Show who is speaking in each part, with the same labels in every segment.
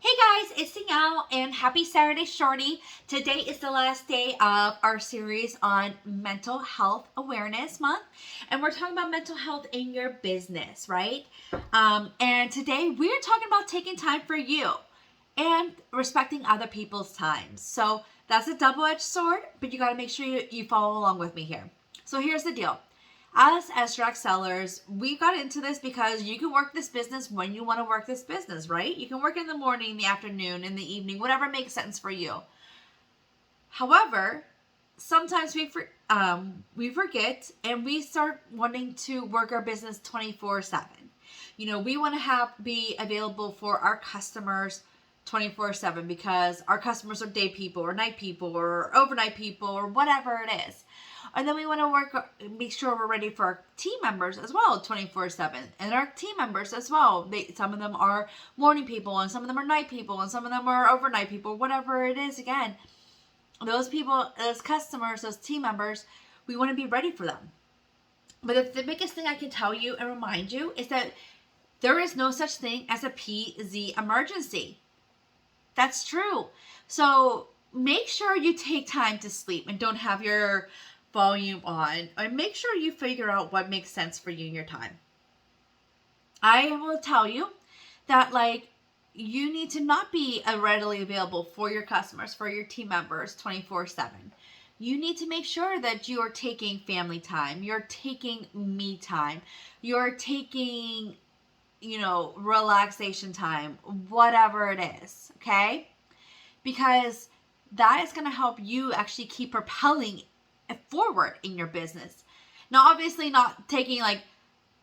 Speaker 1: Hey guys, it's Danielle and happy Saturday, Shorty. Today is the last day of our series on Mental Health Awareness Month, and we're talking about mental health in your business, right? And today we're talking about taking time for you and respecting other people's times. So that's a double-edged sword, but you got to make sure you follow along with me here. So here's the deal. Us as direct sellers, we got into this because you can work this business when you want to work this business, right? You can work in the morning, the afternoon, in the evening, whatever makes sense for you. However, sometimes we forget and we start wanting to work our business 24/7. We want to be available for our customers 24/7 because our customers are day people or night people or overnight people or whatever it is. And then we want to make sure we're ready for our team members as well 24/7. And our team members as well. Some of them are morning people and some of them are night people and some of them are overnight people, whatever it is. Again, those people, those customers, those team members, we want to be ready for them. But the biggest thing I can tell you and remind you is that there is no such thing as a PZ emergency. That's true. So make sure you take time to sleep and don't have your volume on. And make sure you figure out what makes sense for you in your time. I will tell you that you need to not be readily available for your customers, for your team members 24/7. You need to make sure that you are taking family time, you're taking me time, you're taking, relaxation time, whatever it is, okay? Because that is going to help you actually keep propelling forward in your business. Now, obviously, not taking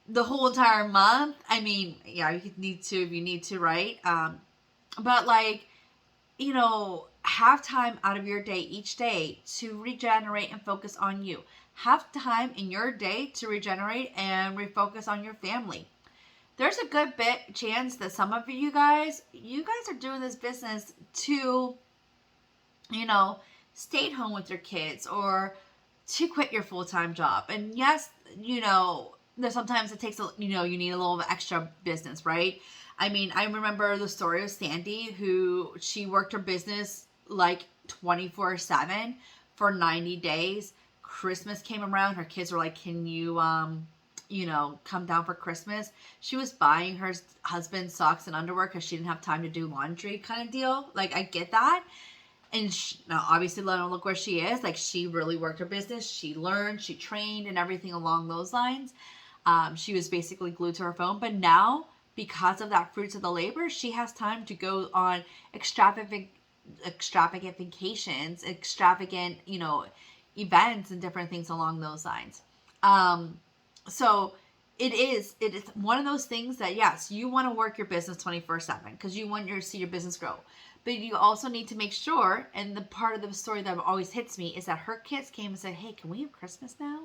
Speaker 1: the whole entire month. I mean, yeah, you need to if you need to, right? But have time out of your day each day to regenerate and focus on you. Have time in your day to regenerate and refocus on your family. There's a good chance that some of you guys are doing this business to, stay at home with your kids or to quit your full-time job. And yes, there's sometimes it takes you need a little extra business, right? I mean, I remember the story of Sandy, who she worked her business 24/7 for 90 days. Christmas came around. Her kids were like, can you, come down for Christmas? She was buying her husband socks and underwear because she didn't have time to do laundry kind of deal. I get that. And now, obviously, look where she is. She really worked her business. She learned, she trained, and everything along those lines. She was basically glued to her phone. But now, because of that fruits of the labor, she has time to go on extravagant vacations, extravagant, events and different things along those lines. So it is one of those things that, yes, you want to work your business 24/7 because you want to see your business grow. But you also need to make sure, and the part of the story that always hits me is that her kids came and said, hey, can we have Christmas now?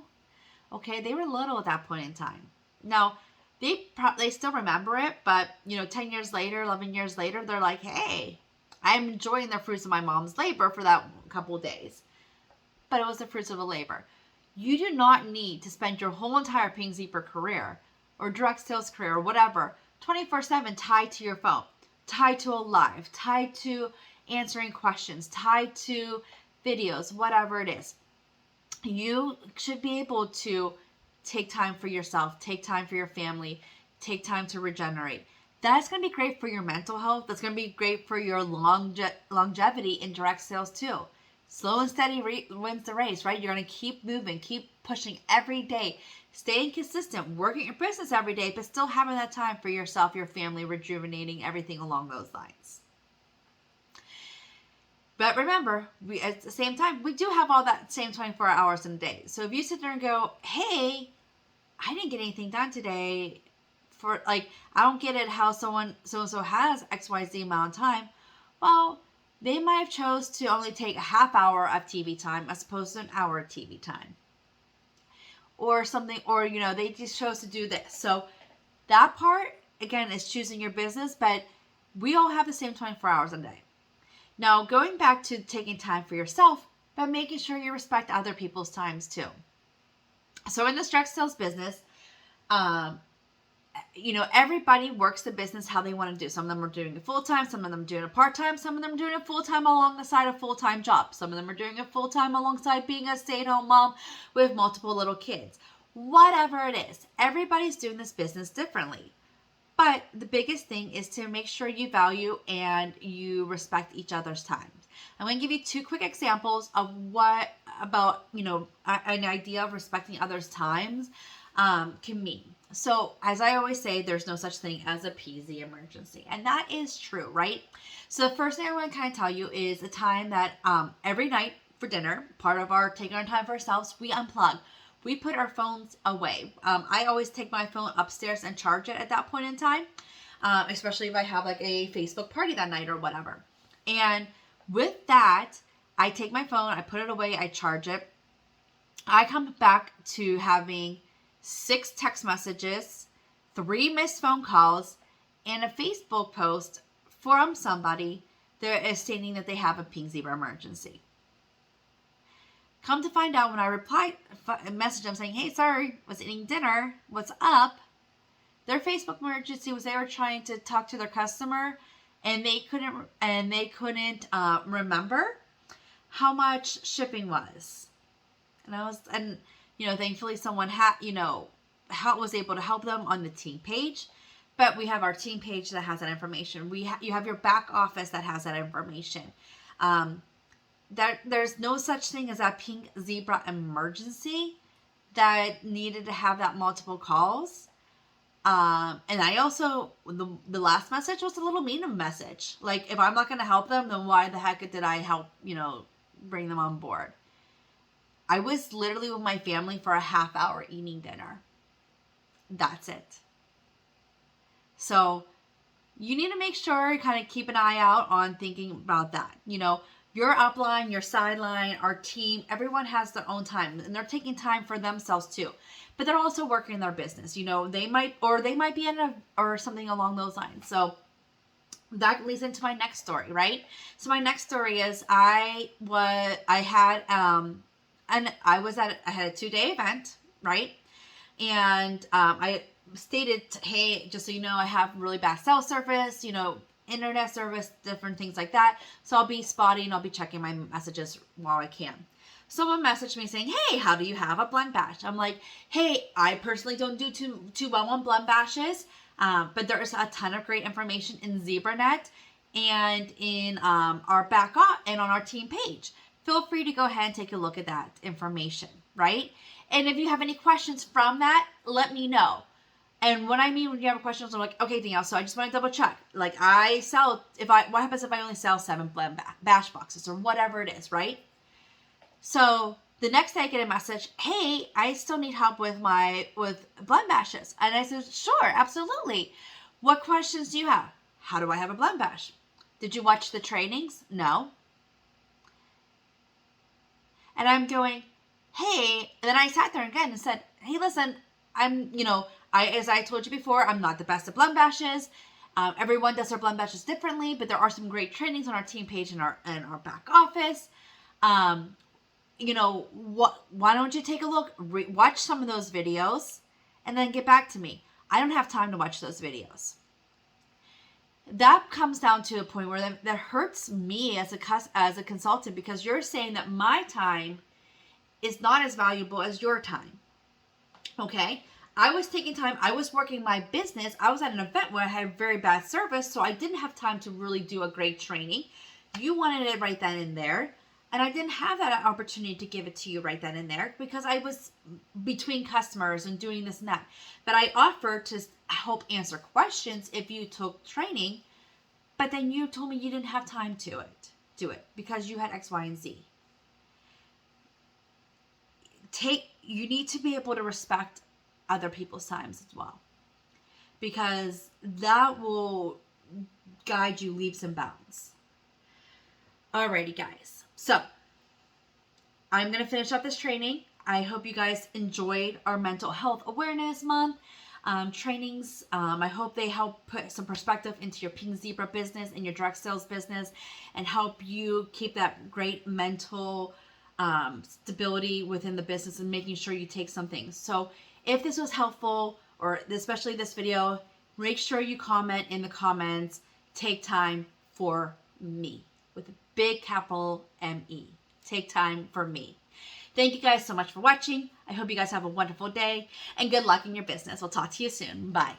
Speaker 1: Okay, they were little at that point in time. Now, they still remember it, but 10 years later, 11 years later, they're like, hey, I'm enjoying the fruits of my mom's labor for that couple of days. But it was the fruits of the labor. You do not need to spend your whole entire Ping Zipper career or direct sales career or whatever 24/7 tied to your phone, tied to a live, tied to answering questions, tied to videos, whatever it is. You should be able to take time for yourself, take time for your family, take time to regenerate. That's going to be great for your mental health. That's going to be great for your longevity in direct sales too. Slow and steady wins the race, right? You're going to keep moving, keep pushing every day, staying consistent, working your business every day, but still having that time for yourself, your family, rejuvenating, everything along those lines. But remember, at the same time, we do have all that same 24 hours in a day. So if you sit there and go, hey, I didn't get anything done today, I don't get it how so-and-so has XYZ amount of time, well, they might have chose to only take a half hour of TV time as opposed to an hour of TV time. Or something, or, they just chose to do this. So that part, again, is choosing your business, but we all have the same 24 hours a day. Now, going back to taking time for yourself, but making sure you respect other people's times too. So in this direct sales business, everybody works the business how they want to do. Some of them are doing it full-time, some of them are doing it part-time, some of them are doing it full-time alongside a full-time job. Some of them are doing it full-time alongside being a stay-at-home mom with multiple little kids. Whatever it is, everybody's doing this business differently. But the biggest thing is to make sure you value and you respect each other's time. I'm going to give you 2 quick examples of what about, an idea of respecting others' times can mean. So, as I always say, there's no such thing as a PZ emergency. And that is true, right? So, the first thing I want to kind of tell you is a time that every night for dinner, part of our taking our time for ourselves, we unplug. We put our phones away. I always take my phone upstairs and charge it at that point in time, especially if I have like a Facebook party that night or whatever. And with that, I take my phone, I put it away, I charge it. I come back to having 6 text messages, 3 missed phone calls, and a Facebook post from somebody that is stating that they have a pink zebra emergency. Come to find out, when I replied, message them saying, "Hey, sorry, was eating dinner. What's up?" Their Facebook emergency was they were trying to talk to their customer, and they couldn't remember how much shipping was. And thankfully someone was able to help them on the team page. But we have our team page that has that information. You have your back office that has that information. There's no such thing as a pink zebra emergency that needed to have that multiple calls. And I also, the last message was a little mean of a message. Like, if I'm not going to help them, then why the heck did I help, bring them on board? I was literally with my family for a half hour eating dinner. That's it. So you need to make sure you kind of keep an eye out on thinking about that. Your upline, your sideline, our team, everyone has their own time, and they're taking time for themselves too. But they're also working their business. They might be in or something along those lines. So that leads into my next story, right? So my next story is I had a 2-day event, right? And I stated, hey, just so you know, I have really bad cell service, internet service, different things like that. So I'll be spotty and I'll be checking my messages while I can. Someone messaged me saying, "Hey, how do you have a blend bash?" I'm like, "Hey, I personally don't do too well on blend bashes, but there's a ton of great information in ZebraNet and in our back up and on our team page. Feel free to go ahead and take a look at that information, right? And if you have any questions from that, let me know." And when you have questions, I'm like, "Okay, Danielle, so I just want to double check. Like, what happens if I only sell 7 blend bash boxes or whatever it is, right?" So the next day I get a message, "Hey, I still need help with blend bashes." And I said, "Sure, absolutely. What questions do you have?" "How do I have a blend bash?" "Did you watch the trainings?" "No." And I'm going, "Hey," and then I sat there again and said, "Hey, listen, as I told you before, I'm not the best at blend bashes. Everyone does their blend bashes differently, but there are some great trainings on our team page and our back office. Why don't you take a look, watch some of those videos, and then get back to me. I don't have time to watch those videos." That comes down to a point where that hurts me as a consultant, because you're saying that my time is not as valuable as your time. Okay? I was taking time. I was working my business. I was at an event where I had very bad service, so I didn't have time to really do a great training. You wanted it right then and there. And I didn't have that opportunity to give it to you right then and there because I was between customers and doing this and that. But I offered to help answer questions if you took training. But then you told me you didn't have time to do it because you had X, Y, and Z. You need to be able to respect other people's times as well, because that will guide you leaps and bounds. Alrighty, guys. So I'm going to finish up this training. I hope you guys enjoyed our mental health awareness month trainings. I hope they help put some perspective into your Pink Zebra business and your direct sales business and help you keep that great mental stability within the business and making sure you take some things. So if this was helpful, or especially this video, make sure you comment in the comments, take time for me with a big capital M-E. Take time for me. Thank you guys so much for watching. I hope you guys have a wonderful day and good luck in your business. We'll talk to you soon. Bye.